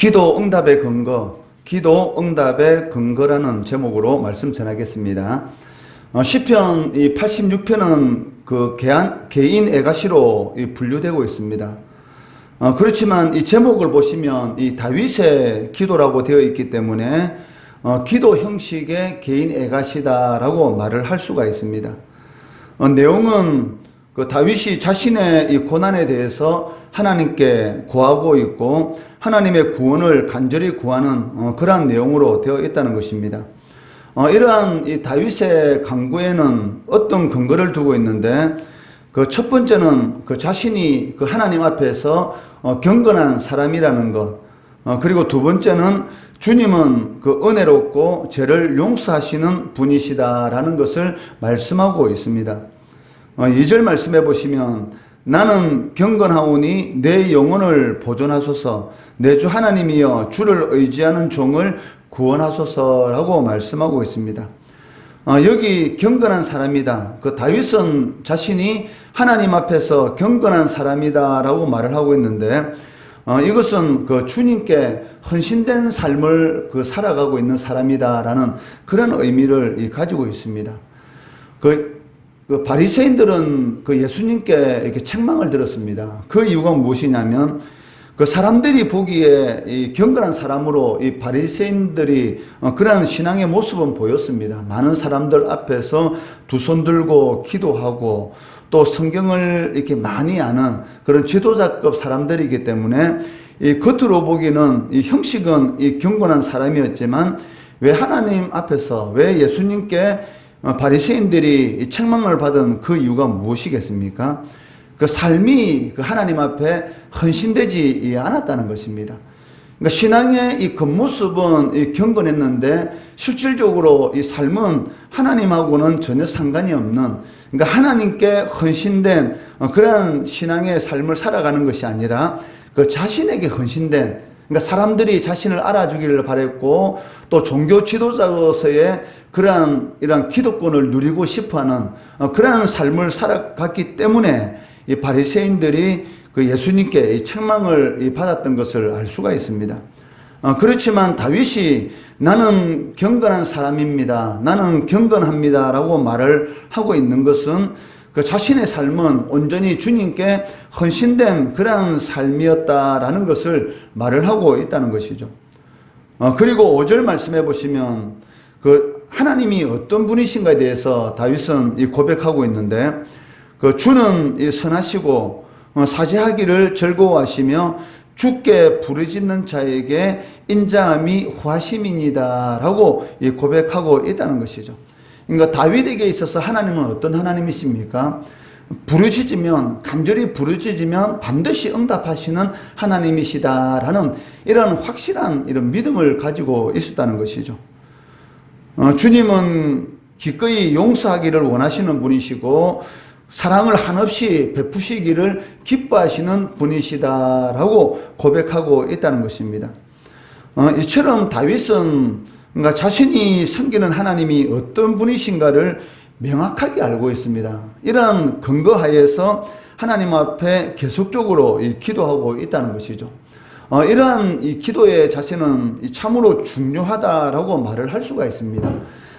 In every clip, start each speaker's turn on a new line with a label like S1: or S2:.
S1: 기도 응답의 근거, 기도 응답의 근거라는 제목으로 말씀 전하겠습니다. 시편 86편은 그 개인 애가시로 분류되고 있습니다. 그렇지만 이 제목을 보시면 이 다윗의 기도라고 되어 있기 때문에 기도 형식의 개인 애가시다라고 말을 할 수가 있습니다. 내용은 그 다윗이 자신의 이 고난에 대해서 하나님께 구하고 있고 하나님의 구원을 간절히 구하는 그러한 내용으로 되어 있다는 것입니다. 이러한 이 다윗의 간구에는 어떤 근거를 두고 있는데 그 첫 번째는 그 자신이 그 하나님 앞에서 경건한 사람이라는 것, 그리고 두 번째는 주님은 그 은혜롭고 죄를 용서하시는 분이시다라는 것을 말씀하고 있습니다. 2절 말씀해 보시면 나는 경건하오니 내 영혼을 보존하소서 내 주 하나님이여 주를 의지하는 종을 구원하소서라고 말씀하고 있습니다. 여기 경건한 사람이다. 그 다윗은 자신이 하나님 앞에서 경건한 사람이다라고 말을 하고 있는데 이것은 그 주님께 헌신된 삶을 그 살아가고 있는 사람이다라는 그런 의미를 가지고 있습니다. 그 바리새인들은 그 예수님께 이렇게 책망을 들었습니다. 그 이유가 무엇이냐면 그 사람들이 보기에 이 경건한 사람으로 이 바리새인들이 그런 신앙의 모습은 보였습니다. 많은 사람들 앞에서 두 손 들고 기도하고 또 성경을 이렇게 많이 아는 그런 지도자급 사람들이기 때문에 이 겉으로 보기는 이 형식은 이 경건한 사람이었지만 왜 하나님 앞에서 왜 예수님께 바리새인들이 책망을 받은 그 이유가 무엇이겠습니까? 그 삶이 그 하나님 앞에 헌신되지 않았다는 것입니다. 그러니까 신앙의 이 겉모습은 경건했는데 실질적으로 이 삶은 하나님하고는 전혀 상관이 없는, 그러니까 하나님께 헌신된 그런 신앙의 삶을 살아가는 것이 아니라 그 자신에게 헌신된, 그러니까 사람들이 자신을 알아주기를 바랬고 또 종교 지도자로서의 이런 기득권을 누리고 싶어하는 그러한 삶을 살아갔기 때문에 이 바리새인들이 그 예수님께 이 책망을 받았던 것을 알 수가 있습니다. 그렇지만 다윗이 나는 경건한 사람입니다. 나는 경건합니다라고 말을 하고 있는 것은 그 자신의 삶은 온전히 주님께 헌신된 그런 삶이었다라는 것을 말을 하고 있다는 것이죠. 그리고 5절 말씀해 보시면 그 하나님이 어떤 분이신가에 대해서 다윗은 고백하고 있는데 그 주는 선하시고 사죄하기를 즐거워하시며 주께 부르짖는 자에게 인자함이 후하심이니이다 라고 고백하고 있다는 것이죠. 그러니까 다윗에게 있어서 하나님은 어떤 하나님이십니까? 부르짖으면, 간절히 부르짖으면 반드시 응답하시는 하나님이시다라는 이런 확실한 이런 믿음을 가지고 있었다는 것이죠. 주님은 기꺼이 용서하기를 원하시는 분이시고 사랑을 한없이 베푸시기를 기뻐하시는 분이시다라고 고백하고 있다는 것입니다. 이처럼 다윗은 그러니까 자신이 섬기는 하나님이 어떤 분이신가를 명확하게 알고 있습니다. 이런 근거하에서 하나님 앞에 계속적으로 기도하고 있다는 것이죠. 이러한 이 기도의 자세는 참으로 중요하다라고 말을 할 수가 있습니다.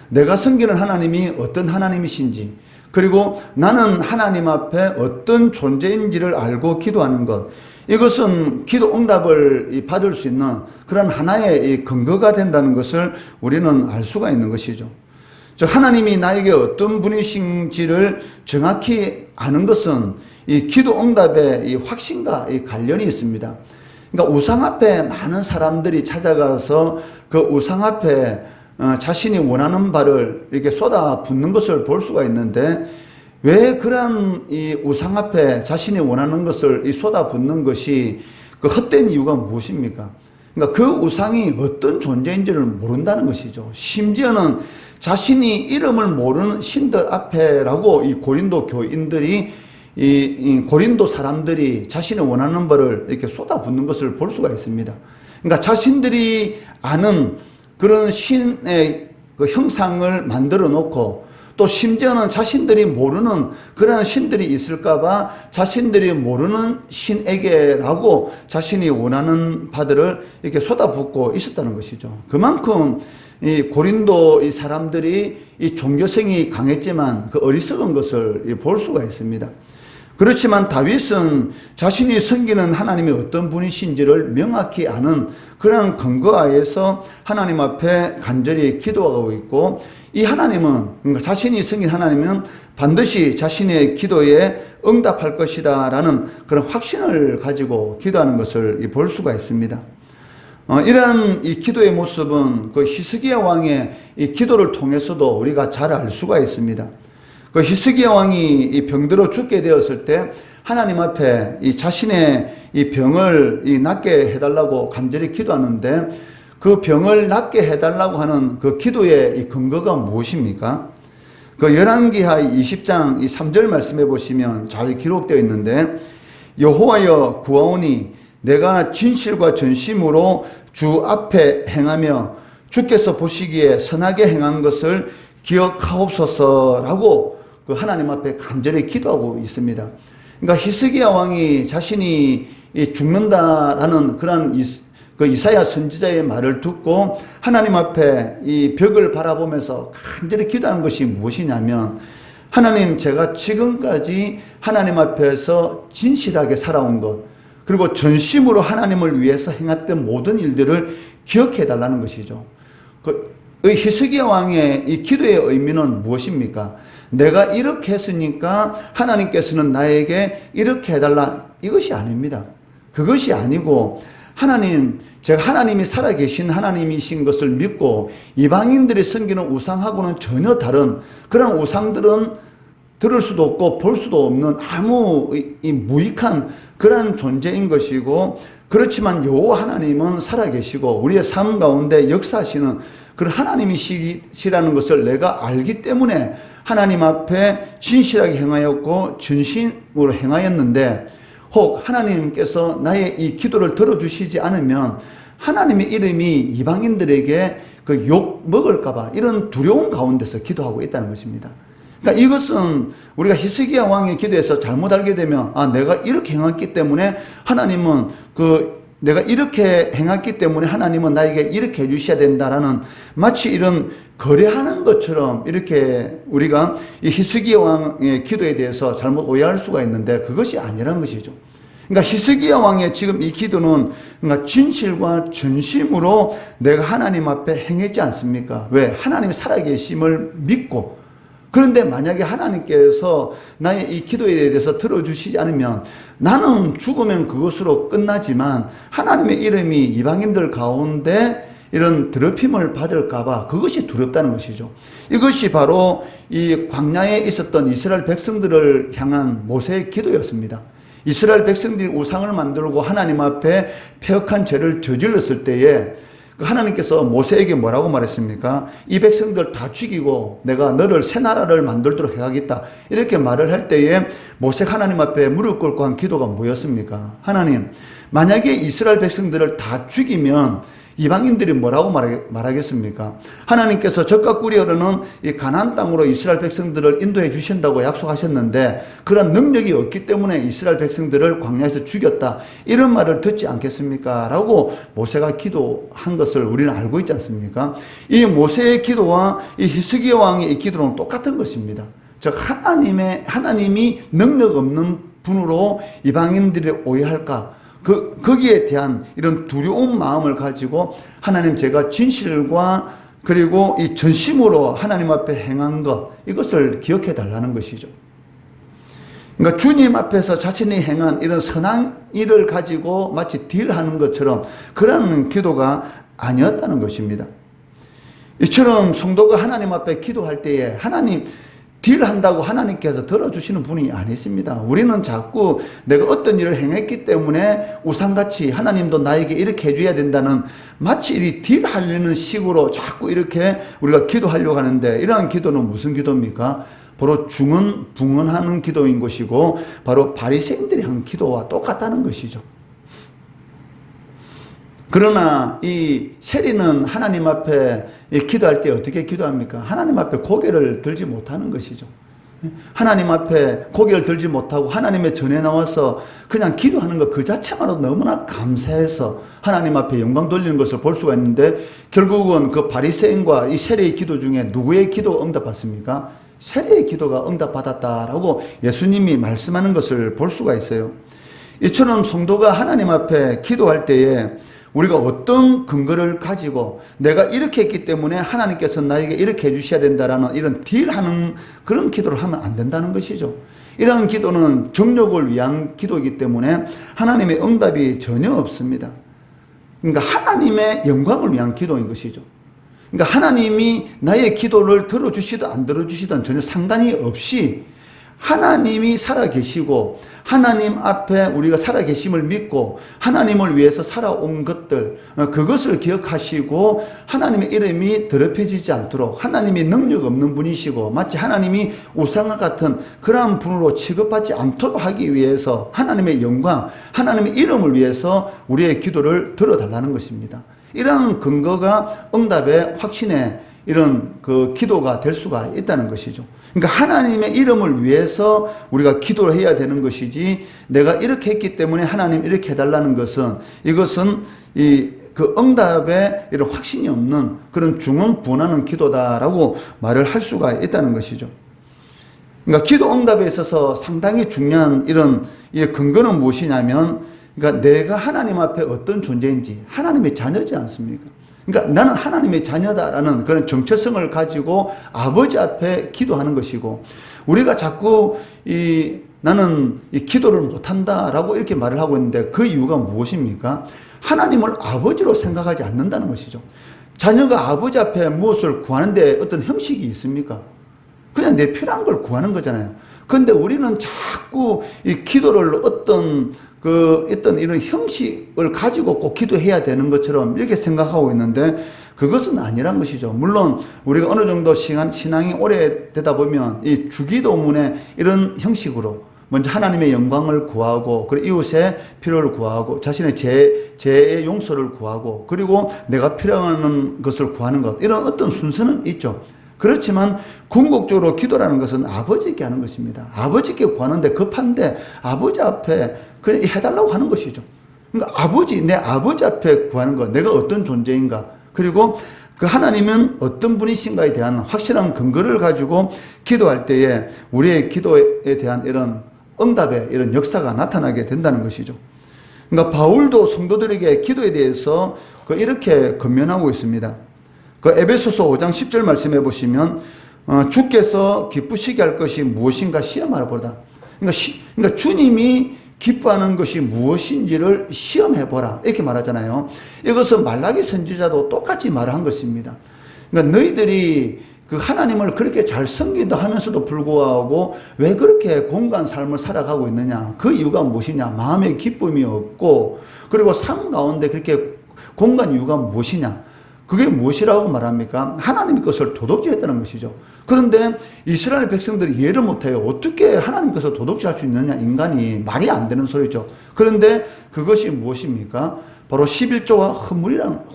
S1: 내가 섬기는 하나님이 어떤 하나님이신지, 그리고 나는 하나님 앞에 어떤 존재인지를 알고 기도하는 것, 이것은 기도 응답을 받을 수 있는 그런 하나의 근거가 된다는 것을 우리는 알 수가 있는 것이죠. 즉 하나님이 나에게 어떤 분이신지를 정확히 아는 것은 이 기도 응답의 이 확신과 이 관련이 있습니다. 그러니까 우상 앞에 많은 사람들이 찾아가서 그 우상 앞에 자신이 원하는 바를 이렇게 쏟아붓는 것을 볼 수가 있는데 왜 그런 이 우상 앞에 자신이 원하는 것을 쏟아붓는 것이 그 헛된 이유가 무엇입니까? 그러니까 그 우상이 어떤 존재인지를 모른다는 것이죠. 심지어는 자신이 이름을 모르는 신들 앞에라고 이 고린도 교인들이 이 고린도 사람들이 자신의 원하는 바를 이렇게 쏟아붓는 것을 볼 수가 있습니다. 그러니까 자신들이 아는 그런 신의 그 형상을 만들어 놓고 또 심지어는 자신들이 모르는 그런 신들이 있을까봐 자신들이 모르는 신에게라고 자신이 원하는 바들을 이렇게 쏟아붓고 있었다는 것이죠. 그만큼 이 고린도 이 사람들이 이 종교성이 강했지만 그 어리석은 것을 볼 수가 있습니다. 그렇지만 다윗은 자신이 섬기는 하나님이 어떤 분이신지를 명확히 아는 그런 근거하에서 하나님 앞에 간절히 기도하고 있고, 이 하나님은, 그러니까 자신이 섬긴 하나님은 반드시 자신의 기도에 응답할 것이다 라는 그런 확신을 가지고 기도하는 것을 볼 수가 있습니다. 이러한 이 기도의 모습은 그 히스기야 왕의 이 기도를 통해서도 우리가 잘 알 수가 있습니다. 그 히스기야 왕이 이 병들어 죽게 되었을 때 하나님 앞에 이 자신의 이 병을 이 낫게 해달라고 간절히 기도하는데, 그 병을 낫게 해달라고 하는 그 기도의 이 근거가 무엇입니까? 그 열왕기하 20장 이 3절 말씀해 보시면 잘 기록되어 있는데, 여호와여 구하오니 내가 진실과 전심으로 주 앞에 행하며 주께서 보시기에 선하게 행한 것을 기억하옵소서라고 그 하나님 앞에 간절히 기도하고 있습니다. 그러니까 히스기야 왕이 자신이 죽는다라는 그런 그 이사야 선지자의 말을 듣고 하나님 앞에 이 벽을 바라보면서 간절히 기도하는 것이 무엇이냐면, 하나님, 제가 지금까지 하나님 앞에서 진실하게 살아온 것, 그리고 전심으로 하나님을 위해서 행했던 모든 일들을 기억해 달라는 것이죠. 히스기야 왕의 이 기도의 의미는 무엇입니까? 내가 이렇게 했으니까 하나님께서는 나에게 이렇게 해달라, 이것이 아닙니다. 그것이 아니고, 하나님, 제가 하나님이 살아계신 하나님이신 것을 믿고 이방인들이 섬기는 우상하고는 전혀 다른 그런 우상들은 들을 수도 없고 볼 수도 없는 아무 무익한 그런 존재인 것이고, 그렇지만 여호와 하나님은 살아계시고 우리의 삶 가운데 역사하시는 그런 하나님이시라는 것을 내가 알기 때문에 하나님 앞에 진실하게 행하였고 전심으로 행하였는데, 혹 하나님께서 나의 이 기도를 들어주시지 않으면 하나님의 이름이 이방인들에게 그 욕 먹을까봐 이런 두려움 가운데서 기도하고 있다는 것입니다. 그러니까 이것은 우리가 히스기야 왕의 기도에서 잘못 알게 되면, 내가 이렇게 행했기 때문에 하나님은 내가 이렇게 행했기 때문에 하나님은 나에게 이렇게 해주셔야 된다라는, 마치 이런 거래하는 것처럼 이렇게 우리가 이 히스기야 왕의 기도에 대해서 잘못 오해할 수가 있는데, 그것이 아니라는 것이죠. 그러니까 히스기야 왕의 지금 이 기도는 그러니까 진실과 전심으로 내가 하나님 앞에 행했지 않습니까? 왜? 하나님이 살아계심을 믿고. 그런데 만약에 하나님께서 나의 이 기도에 대해서 들어주시지 않으면 나는 죽으면 그것으로 끝나지만 하나님의 이름이 이방인들 가운데 이런 더럽힘을 받을까봐 그것이 두렵다는 것이죠. 이것이 바로 이 광야에 있었던 이스라엘 백성들을 향한 모세의 기도였습니다. 이스라엘 백성들이 우상을 만들고 하나님 앞에 패역한 죄를 저질렀을 때에 하나님께서 모세에게 뭐라고 말했습니까? 이 백성들 다 죽이고 내가 너를 새 나라를 만들도록 해야겠다, 이렇게 말을 할 때에 모세가 하나님 앞에 무릎 꿇고 한 기도가 뭐였습니까? 하나님, 만약에 이스라엘 백성들을 다 죽이면 이방인들이 뭐라고 말하겠습니까? 하나님께서 젖과 꿀이 흐르는 이 가나안 땅으로 이스라엘 백성들을 인도해 주신다고 약속하셨는데 그런 능력이 없기 때문에 이스라엘 백성들을 광야에서 죽였다, 이런 말을 듣지 않겠습니까? 라고 모세가 기도한 것을 우리는 알고 있지 않습니까? 이 모세의 기도와 이 히스기야 왕의 이 기도는 똑같은 것입니다. 즉 하나님이 능력 없는 분으로 이방인들이 오해할까, 거기에 대한 이런 두려운 마음을 가지고 하나님, 제가 진실과 그리고 이 전심으로 하나님 앞에 행한 것, 이것을 기억해 달라는 것이죠. 그러니까 주님 앞에서 자신이 행한 이런 선한 일을 가지고 마치 딜하는 것처럼 그런 기도가 아니었다는 것입니다. 이처럼 성도가 하나님 앞에 기도할 때에 하나님 딜한다고 하나님께서 들어주시는 분이 아니십니다. 우리는 자꾸 내가 어떤 일을 행했기 때문에 우상같이 하나님도 나에게 이렇게 해줘야 된다는, 마치 이 딜하려는 식으로 자꾸 이렇게 우리가 기도하려고 하는데, 이러한 기도는 무슨 기도입니까? 바로 붕언하는 기도인 것이고, 바로 바리새인들이 한 기도와 똑같다는 것이죠. 그러나 이 세리는 하나님 앞에 기도할 때 어떻게 기도합니까? 하나님 앞에 고개를 들지 못하는 것이죠. 하나님 앞에 고개를 들지 못하고 하나님의 전에 나와서 그냥 기도하는 것 그 자체만으로도 너무나 감사해서 하나님 앞에 영광 돌리는 것을 볼 수가 있는데, 결국은 그 바리새인과 이 세리의 기도 중에 누구의 기도가 응답받습니까? 세리의 기도가 응답받았다라고 예수님이 말씀하는 것을 볼 수가 있어요. 이처럼 성도가 하나님 앞에 기도할 때에 우리가 어떤 근거를 가지고 내가 이렇게 했기 때문에 하나님께서 나에게 이렇게 해주셔야 된다라는 이런 딜하는 그런 기도를 하면 안 된다는 것이죠. 이런 기도는 정욕을 위한 기도이기 때문에 하나님의 응답이 전혀 없습니다. 그러니까 하나님의 영광을 위한 기도인 것이죠. 그러니까 하나님이 나의 기도를 들어주시든 안 들어주시든 전혀 상관이 없이 하나님이 살아계시고 하나님 앞에 우리가 살아계심을 믿고 하나님을 위해서 살아온 것들, 그것을 기억하시고 하나님의 이름이 더럽혀지지 않도록 하나님이 능력 없는 분이시고 마치 하나님이 우상과 같은 그러한 분으로 취급받지 않도록 하기 위해서 하나님의 영광, 하나님의 이름을 위해서 우리의 기도를 들어달라는 것입니다. 이러한 근거가 응답의 확신의 이런 그 기도가 될 수가 있다는 것이죠. 그러니까 하나님의 이름을 위해서 우리가 기도를 해야 되는 것이지, 내가 이렇게 했기 때문에 하나님 이렇게 해달라는 것은, 이것은 그 응답에 이런 확신이 없는 그런 중언부언하는 기도다라고 말을 할 수가 있다는 것이죠. 그러니까 기도 응답에 있어서 상당히 중요한 이런 근거는 무엇이냐면, 그러니까 내가 하나님 앞에 어떤 존재인지, 하나님의 자녀지 않습니까? 그러니까 나는 하나님의 자녀다라는 그런 정체성을 가지고 아버지 앞에 기도하는 것이고, 우리가 자꾸 나는 기도를 못한다라고 이렇게 말을 하고 있는데 그 이유가 무엇입니까? 하나님을 아버지로 생각하지 않는다는 것이죠. 자녀가 아버지 앞에 무엇을 구하는데 어떤 형식이 있습니까? 그냥 내 필요한 걸 구하는 거잖아요. 그런데 우리는 자꾸 이 기도를 어떤 이런 형식을 가지고 꼭 기도해야 되는 것처럼 이렇게 생각하고 있는데, 그것은 아니란 것이죠. 물론 우리가 어느 정도 신앙이 오래되다 보면 이 주기도문의 이런 형식으로 먼저 하나님의 영광을 구하고, 그리고 이웃의 필요를 구하고, 자신의 죄의 용서를 구하고, 그리고 내가 필요한 것을 구하는 것, 이런 어떤 순서는 있죠. 그렇지만 궁극적으로 기도라는 것은 아버지께 하는 것입니다. 아버지께 구하는데 급한데 아버지 앞에 그냥 해달라고 하는 것이죠. 그러니까 내 아버지 앞에 구하는 것, 내가 어떤 존재인가, 그리고 그 하나님은 어떤 분이신가에 대한 확실한 근거를 가지고 기도할 때에 우리의 기도에 대한 이런 응답의 이런 역사가 나타나게 된다는 것이죠. 그러니까 바울도 성도들에게 기도에 대해서 이렇게 권면하고 있습니다. 그 에베소서 5장 10절 말씀해 보시면 주께서 기쁘시게 할 것이 무엇인가 시험하라 보라. 그러니까 주님이 기뻐하는 것이 무엇인지를 시험해 보라, 이렇게 말하잖아요. 이것은 말라기 선지자도 똑같이 말한 것입니다. 그러니까 너희들이 그 하나님을 그렇게 잘 섬긴다 하면서도 불구하고 왜 그렇게 공간 삶을 살아가고 있느냐? 그 이유가 무엇이냐? 마음의 기쁨이 없고, 그리고 삶 가운데 그렇게 공간 이유가 무엇이냐? 그게 무엇이라고 말합니까? 하나님의 것을 도둑질했다는 것이죠. 그런데 이스라엘 백성들이 이해를 못해요. 어떻게 하나님 것을 도둑질할 수 있느냐? 인간이 말이 안 되는 소리죠. 그런데 그것이 무엇입니까? 바로 11조와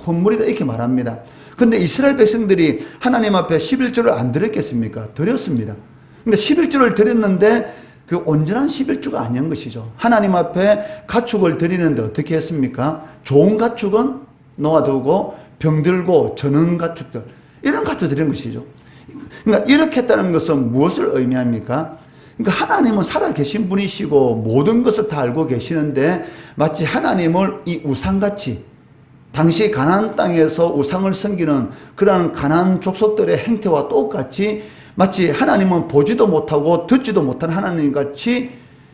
S1: 헌물이다 이렇게 말합니다. 그런데 이스라엘 백성들이 하나님 앞에 11조를 안 드렸겠습니까? 드렸습니다. 근데 11조를 드렸는데 그 온전한 11조가 아닌 것이죠. 하나님 앞에 가축을 드리는데 어떻게 했습니까? 좋은 가축은 놓아두고 병들고 저는 가축들, 이런 가축 드리는 것이죠. 그러니까 이렇게 했다는 것은 무엇을 의미합니까? 그러니까 하나님은 살아계신 분이시고 모든 것을 다 알고 계시는데, 마치 하나님을 이 우상같이, 당시 가나안 땅에서 우상을 섬기는 그러한 가나안 족속들의 행태와 똑같이 마치 하나님은 보지도 못하고 듣지도 못한 하나님 같이,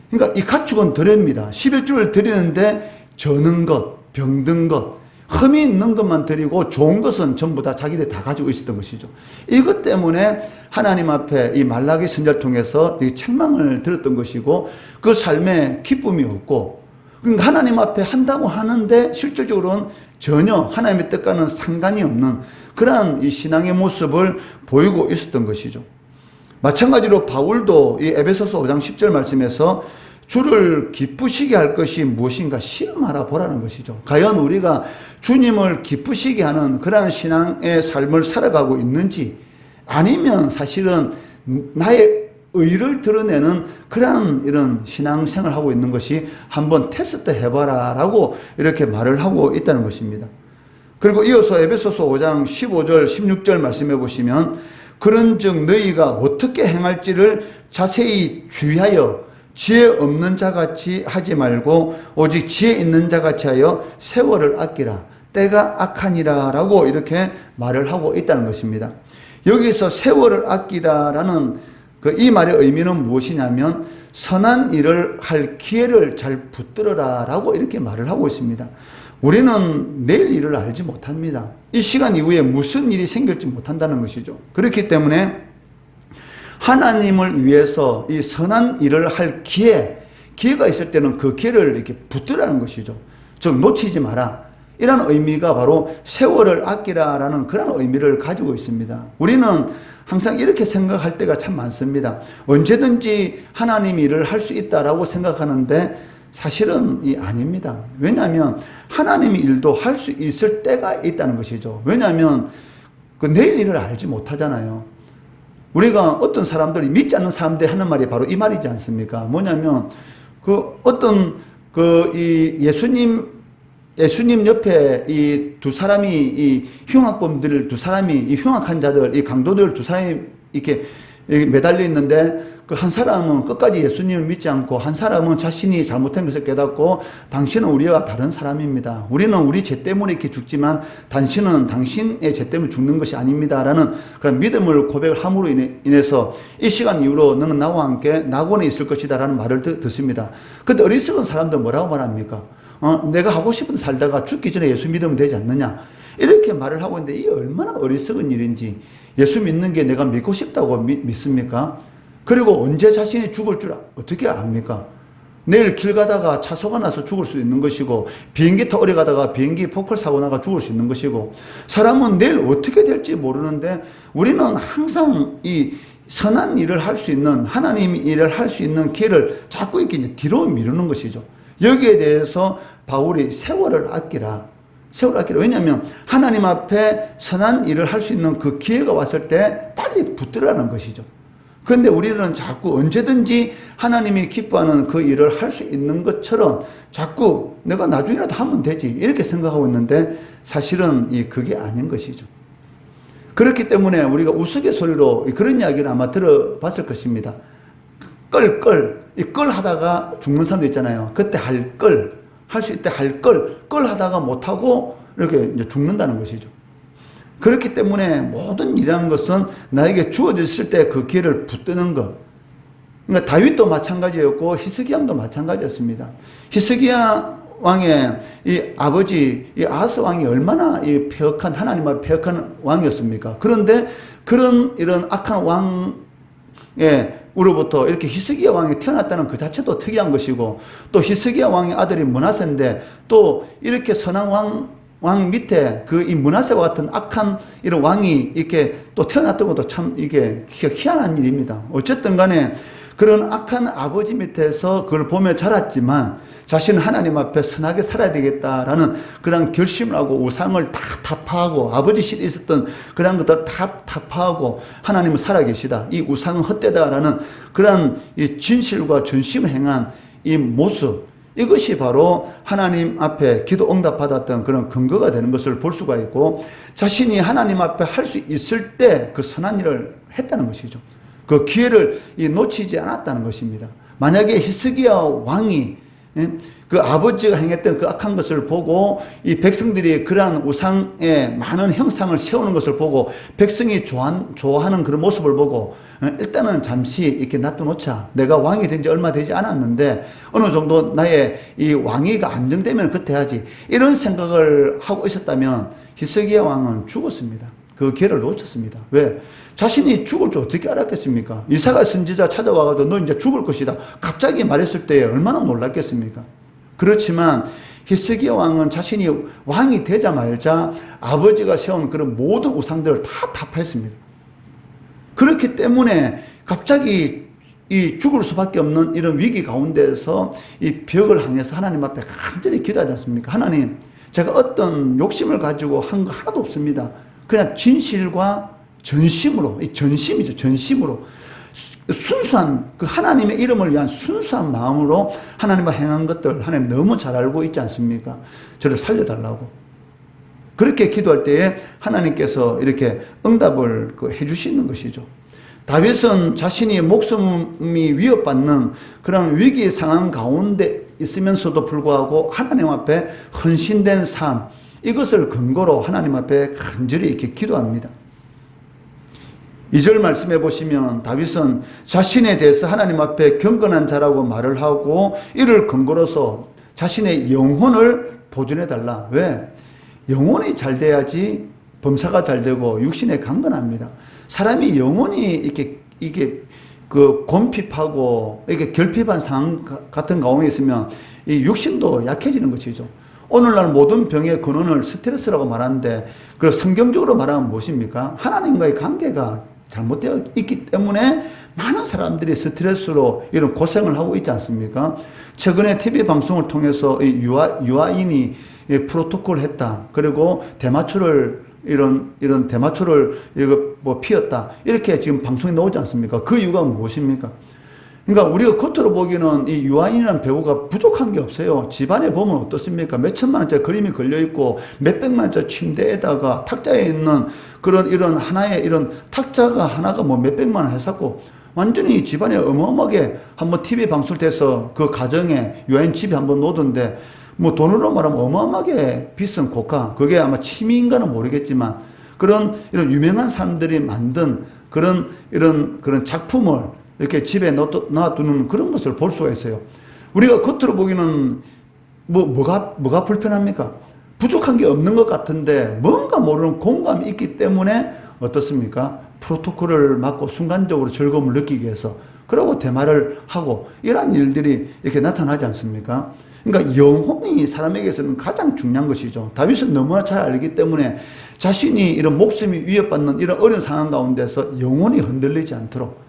S1: 그러니까 이 가축은 드립니다. 11조를 드리는데 저는 것, 병든 것, 흠이 있는 것만 드리고 좋은 것은 전부 다 자기들이 다 가지고 있었던 것이죠. 이것 때문에 하나님 앞에 이 말라기 선지자를 통해서 책망을 들었던 것이고, 그 삶에 기쁨이 없고, 그러니까 하나님 앞에 한다고 하는데 실질적으로는 전혀 하나님의 뜻과는 상관이 없는 그러한 이 신앙의 모습을 보이고 있었던 것이죠. 마찬가지로 바울도 이 에베소서 5장 10절 말씀에서 주를 기쁘시게 할 것이 무엇인가 시험하라 보라는 것이죠. 과연 우리가 주님을 기쁘시게 하는 그러한 신앙의 삶을 살아가고 있는지, 아니면 사실은 나의 의를 드러내는 그러한 이런 신앙생활을 하고 있는 것이 한번 테스트 해봐라 라고 이렇게 말을 하고 있다는 것입니다. 그리고 이어서 에베소서 5장 15절 16절 말씀해 보시면, 그런즉 너희가 어떻게 행할지를 자세히 주의하여 지혜 없는 자같이 하지 말고 오직 지혜 있는 자같이 하여 세월을 아끼라, 때가 악하니라 라고 이렇게 말을 하고 있다는 것입니다. 여기서 세월을 아끼다라는 이 말의 의미는 무엇이냐면, 선한 일을 할 기회를 잘 붙들어라 라고 이렇게 말을 하고 있습니다. 우리는 내일 일을 알지 못합니다. 이 시간 이후에 무슨 일이 생길지 못한다는 것이죠. 그렇기 때문에 하나님을 위해서 이 선한 일을 할 기회가 있을 때는 그 기회를 이렇게 붙들라는 것이죠. 즉 놓치지 마라. 이런 의미가 바로 세월을 아끼라라는 그런 의미를 가지고 있습니다. 우리는 항상 이렇게 생각할 때가 참 많습니다. 언제든지 하나님 일을 할 수 있다라고 생각하는데 사실은 아닙니다. 왜냐하면 하나님의 일도 할 수 있을 때가 있다는 것이죠. 왜냐하면 그 내일 일을 알지 못하잖아요. 우리가 어떤 사람들이 믿지 않는 사람들이 하는 말이 바로 이 말이지 않습니까? 뭐냐면 그 어떤 이 예수님 옆에 이 두 사람이 이 흉악범들 두 사람이 이 흉악한 자들 이 강도들 두 사람이 이렇게 매달려 있는데, 그 한 사람은 끝까지 예수님을 믿지 않고 한 사람은 자신이 잘못한 것을 깨닫고 당신은 우리와 다른 사람입니다. 우리는 우리 죄 때문에 이렇게 죽지만 당신은 당신의 죄 때문에 죽는 것이 아닙니다라는 그런 믿음을 고백을 함으로 인해서 이 시간 이후로 너는 나와 함께 낙원에 있을 것이다라는 말을 듣습니다. 근데 어리석은 사람들 뭐라고 말합니까? 내가 하고 싶은 살다가 죽기 전에 예수 믿으면 되지 않느냐, 이렇게 말을 하고 있는데 이게 얼마나 어리석은 일인지. 예수 믿는 게 내가 믿고 싶다고 믿습니까? 그리고 언제 자신이 죽을 줄 어떻게 압니까? 내일 길 가다가 차소가 나서 죽을 수 있는 것이고, 비행기 타고 오래 가다가 비행기 폭발 사고 나가 죽을 수 있는 것이고, 사람은 내일 어떻게 될지 모르는데 우리는 항상 이 선한 일을 할 수 있는, 하나님 일을 할 수 있는 기회를 자꾸 이렇게 뒤로 미루는 것이죠. 여기에 대해서 바울이 세월을 아끼라. 왜냐하면 하나님 앞에 선한 일을 할 수 있는 그 기회가 왔을 때 빨리 붙들라는 것이죠. 그런데 우리들은 자꾸 언제든지 하나님이 기뻐하는 그 일을 할 수 있는 것처럼 자꾸 내가 나중이라도 하면 되지 이렇게 생각하고 있는데, 사실은 그게 아닌 것이죠. 그렇기 때문에 우리가 우스갯소리로 그런 이야기를 아마 들어봤을 것입니다. 끌 하다가 죽는 사람도 있잖아요. 그때 할 수 있대 끌 하다가 못하고 이렇게 이제 죽는다는 것이죠. 그렇기 때문에 모든 일이라는 것은 나에게 주어졌을 때 그 기회를 붙드는 것. 그러니까 다윗도 마찬가지였고 히스기야도 마찬가지였습니다. 히스기야 왕의 이 아버지 이 아하스 왕이 얼마나 이 폐역한, 하나님 앞에 폐역한 왕이었습니까? 그런데 이런 악한 왕의 우로부터 이렇게 히스기야 왕이 태어났다는 그 자체도 특이한 것이고, 또 히스기야 왕의 아들이 므낫세인데 또 이렇게 선한 왕 밑에 이 므낫세와 같은 악한 이런 왕이 이렇게 또 태어났던 것도 참 이게 희한한 일입니다. 어쨌든 간에 그런 악한 아버지 밑에서 그걸 보며 자랐지만 자신은 하나님 앞에 선하게 살아야 되겠다라는 그런 결심을 하고 우상을 다 타파하고 아버지 시대에 있었던 그런 것들을 다 타파하고 하나님은 살아계시다, 이 우상은 헛되다라는 그런 이 진실과 전심을 행한 이 모습, 이것이 바로 하나님 앞에 기도 응답받았던 그런 근거가 되는 것을 볼 수가 있고, 자신이 하나님 앞에 할 수 있을 때 그 선한 일을 했다는 것이죠. 그 기회를 놓치지 않았다는 것입니다. 만약에 히스기야 왕이 그 아버지가 행했던 그 악한 것을 보고 이 백성들이 그러한 우상의 많은 형상을 세우는 것을 보고 백성이 좋아하는 그런 모습을 보고 일단은 잠시 이렇게 놔둬놓자. 내가 왕이 된 지 얼마 되지 않았는데 어느 정도 나의 이 왕위가 안정되면 그때 하지. 이런 생각을 하고 있었다면 히스기야 왕은 죽었습니다. 그 기회를 놓쳤습니다. 왜? 자신이 죽을 줄 어떻게 알았겠습니까? 이사야 선지자 찾아와가지고 너 이제 죽을 것이다 갑자기 말했을 때 얼마나 놀랐겠습니까? 그렇지만 히스기야 왕은 자신이 왕이 되자마자 아버지가 세운 그런 모든 우상들을 다 타파했습니다. 그렇기 때문에 갑자기 이 죽을 수밖에 없는 이런 위기 가운데에서 이 벽을 향해서 하나님 앞에 간절히 기도하지 않습니까? 하나님, 제가 어떤 욕심을 가지고 한 거 하나도 없습니다. 그냥 진실과 전심으로, 이 전심이죠. 전심으로. 순수한, 그 하나님의 이름을 위한 순수한 마음으로 하나님과 행한 것들, 하나님 너무 잘 알고 있지 않습니까? 저를 살려달라고. 그렇게 기도할 때에 하나님께서 이렇게 응답을 해주시는 것이죠. 다윗은 자신이 목숨이 위협받는 그런 위기 상황 가운데 있으면서도 불구하고 하나님 앞에 헌신된 삶, 이것을 근거로 하나님 앞에 간절히 이렇게 기도합니다. 2절 말씀해 보시면 다윗은 자신에 대해서 하나님 앞에 경건한 자라고 말을 하고 이를 근거로서 자신의 영혼을 보존해 달라. 왜? 영혼이 잘 돼야지 범사가 잘 되고 육신에 강건합니다. 사람이 영혼이 이게 그 곰핍하고 이렇게 결핍한 상황 같은 가운데 있으면 이 육신도 약해지는 것이죠. 오늘날 모든 병의 근원을 스트레스라고 말하는데 그 성경적으로 말하면 무엇입니까? 하나님과의 관계가 잘못되어 있기 때문에 많은 사람들이 스트레스로 이런 고생을 하고 있지 않습니까? 최근에 TV 방송을 통해서 이 유아인이 프로토콜 했다. 그리고 대마초를 이런 대마초를 뭐 피웠다. 이렇게 지금 방송에 나오지 않습니까? 그 이유가 무엇입니까? 그러니까 우리가 겉으로 보기에는 이 유아인이라는 배우가 부족한 게 없어요. 집안에 보면 어떻습니까? 몇 천만 원짜리 그림이 걸려있고 몇백만 원짜리 침대에다가 탁자에 있는 이런 하나의 이런 탁자가 하나가 뭐 몇백만 원 했었고 완전히 집안에 어마어마하게 한번 TV 방송돼서 그 가정에 유아인 집에 한번 놓던데 뭐 돈으로 말하면 어마어마하게 비싼 고가, 그게 아마 취미인가는 모르겠지만 그런 이런 유명한 사람들이 만든 그런 작품을 이렇게 집에 놔두는 그런 것을 볼 수가 있어요. 우리가 겉으로 보기는 뭐가 불편합니까? 부족한 게 없는 것 같은데 뭔가 모르는 공감이 있기 때문에 어떻습니까? 프로토콜을 맞고 순간적으로 즐거움을 느끼기 위해서 그러고 대마를 하고 이러한 일들이 이렇게 나타나지 않습니까? 그러니까 영혼이 사람에게서는 가장 중요한 것이죠. 다윗은 너무나 잘 알기 때문에 자신이 이런 목숨이 위협받는 이런 어려운 상황 가운데서 영혼이 흔들리지 않도록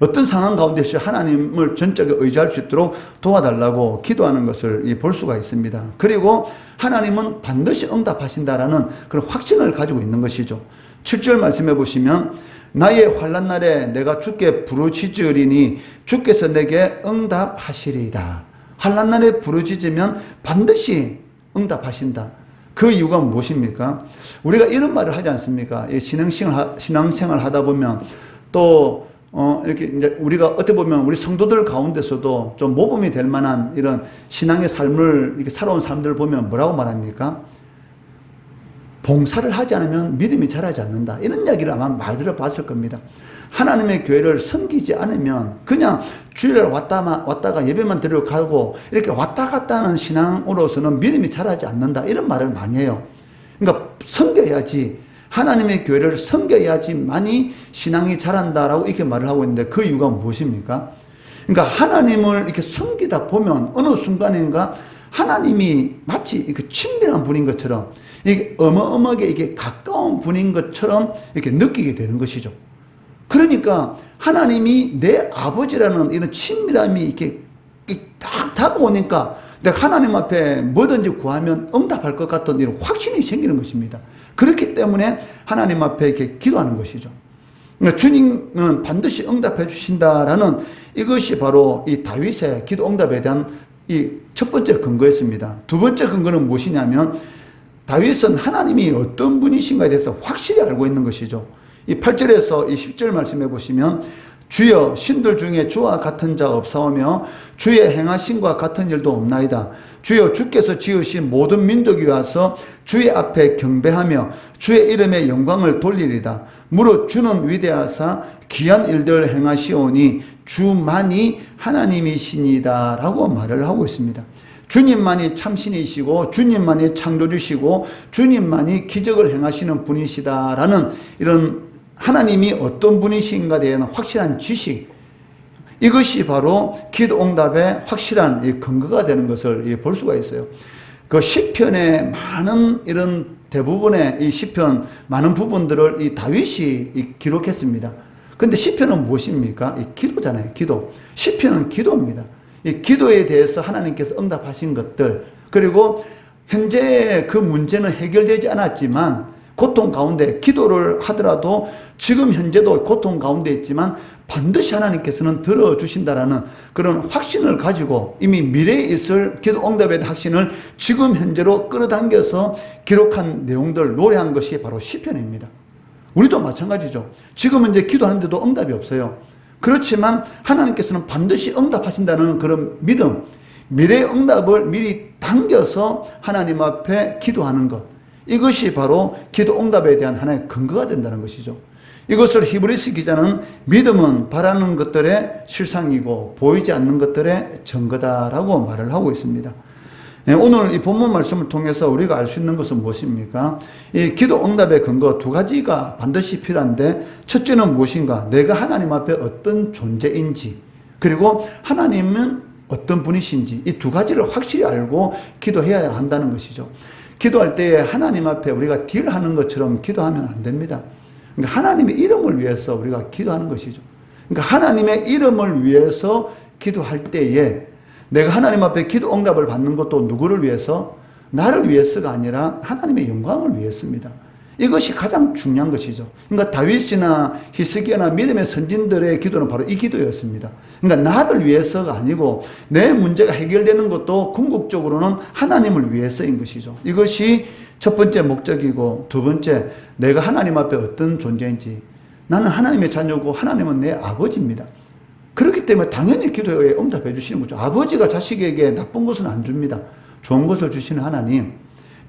S1: 어떤 상황 가운데서 하나님을 전적에 의지할 수 있도록 도와달라고 기도하는 것을 볼 수가 있습니다. 그리고 하나님은 반드시 응답하신다라는 그런 확신을 가지고 있는 것이죠. 7절 말씀해 보시면 나의 환난 날에 내가 주께 부르짖으리니 주께서 내게 응답하시리이다. 환난 날에 부르짖으면 반드시 응답하신다. 그 이유가 무엇입니까? 우리가 이런 말을 하지 않습니까? 신앙생활 하다 보면 또 이렇게 이제 우리가 어떻게 보면 우리 성도들 가운데서도 좀 모범이 될 만한 이런 신앙의 삶을 이렇게 살아온 사람들을 보면 뭐라고 말합니까? 봉사를 하지 않으면 믿음이 자라지 않는다. 이런 이야기를 아마 많이 들어봤을 겁니다. 하나님의 교회를 섬기지 않으면 그냥 주일날 왔다가 예배만 드리러 가고 이렇게 왔다 갔다 하는 신앙으로서는 믿음이 자라지 않는다. 이런 말을 많이 해요. 그러니까 섬겨야지. 하나님의 교회를 섬겨야지만이 신앙이 자란다라고 이렇게 말을 하고 있는데 그 이유가 무엇입니까? 그러니까 하나님을 이렇게 섬기다 보면 어느 순간인가 하나님이 마치 이렇게 친밀한 분인 것처럼 이게 어마어마하게 이게 가까운 분인 것처럼 이렇게 느끼게 되는 것이죠. 그러니까 하나님이 내 아버지라는 이런 친밀함이 이렇게 딱 다가오니까 내가 하나님 앞에 뭐든지 구하면 응답할 것 같은 이런 확신이 생기는 것입니다. 그렇기 때문에 하나님 앞에 이렇게 기도하는 것이죠. 그러니까 주님은 반드시 응답해 주신다라는 이것이 바로 이 다윗의 기도 응답에 대한 이 첫 번째 근거였습니다. 두 번째 근거는 무엇이냐면 다윗은 하나님이 어떤 분이신가에 대해서 확실히 알고 있는 것이죠. 이 8절에서 이 10절 말씀해 보시면 주여 신들 중에 주와 같은 자 없사오며 주의 행하심과 같은 일도 없나이다. 주여 주께서 지으신 모든 민족이 와서 주의 앞에 경배하며 주의 이름의 영광을 돌리리다. 무릇 주는 위대하사 귀한 일들 행하시오니 주만이 하나님이시니다 라고 말을 하고 있습니다. 주님만이 참신이시고 주님만이 창조주시고 주님만이 기적을 행하시는 분이시다라는 이런 하나님이 어떤 분이신가에 대한 확실한 지식, 이것이 바로 기도 응답의 확실한 근거가 되는 것을 볼 수가 있어요. 그 시편의 많은 이런 대부분의 이 시편 많은 부분들을 이 다윗이 기록했습니다. 근데 시편은 무엇입니까? 이 기도잖아요. 기도. 시편은 기도입니다. 이 기도에 대해서 하나님께서 응답하신 것들, 그리고 현재 그 문제는 해결되지 않았지만 고통 가운데 기도를 하더라도 지금 현재도 고통 가운데 있지만 반드시 하나님께서는 들어주신다라는 그런 확신을 가지고 이미 미래에 있을 기도 응답에 대한 확신을 지금 현재로 끌어당겨서 기록한 내용들, 노래한 것이 바로 시편입니다. 우리도 마찬가지죠. 지금 현재 기도하는데도 응답이 없어요. 그렇지만 하나님께서는 반드시 응답하신다는 그런 믿음, 미래의 응답을 미리 당겨서 하나님 앞에 기도하는 것, 이것이 바로 기도 응답에 대한 하나의 근거가 된다는 것이죠. 이것을 히브리서 기자는 믿음은 바라는 것들의 실상이고 보이지 않는 것들의 증거다라고 말을 하고 있습니다. 오늘 이 본문 말씀을 통해서 우리가 알 수 있는 것은 무엇입니까? 이 기도 응답의 근거 두 가지가 반드시 필요한데, 첫째는 무엇인가? 내가 하나님 앞에 어떤 존재인지, 그리고 하나님은 어떤 분이신지, 이 두 가지를 확실히 알고 기도해야 한다는 것이죠. 기도할 때에 하나님 앞에 우리가 딜하는 것처럼 기도하면 안 됩니다. 그러니까 하나님의 이름을 위해서 우리가 기도하는 것이죠. 그러니까 하나님의 이름을 위해서 기도할 때에 내가 하나님 앞에 기도 응답을 받는 것도 누구를 위해서? 나를 위해서가 아니라 하나님의 영광을 위해서입니다. 이것이 가장 중요한 것이죠. 그러니까 다윗이나 히스기야나 믿음의 선진들의 기도는 바로 이 기도였습니다. 그러니까 나를 위해서가 아니고 내 문제가 해결되는 것도 궁극적으로는 하나님을 위해서인 것이죠. 이것이 첫 번째 목적이고, 두 번째, 내가 하나님 앞에 어떤 존재인지. 나는 하나님의 자녀고 하나님은 내 아버지입니다. 그렇기 때문에 당연히 기도에 응답해 주시는 거죠. 아버지가 자식에게 나쁜 것은 안 줍니다. 좋은 것을 주시는 하나님.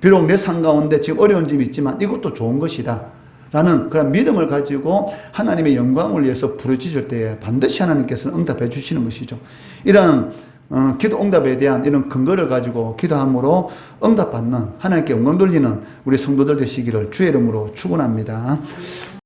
S1: 비록 내 삶 가운데 지금 어려운 점이 있지만 이것도 좋은 것이다 라는 그런 믿음을 가지고 하나님의 영광을 위해서 부르짖을 때에 반드시 하나님께서는 응답해 주시는 것이죠. 이런 기도 응답에 대한 이런 근거를 가지고 기도함으로 응답받는, 하나님께 영광 돌리는 우리 성도들 되시기를 주의 이름으로 축원합니다.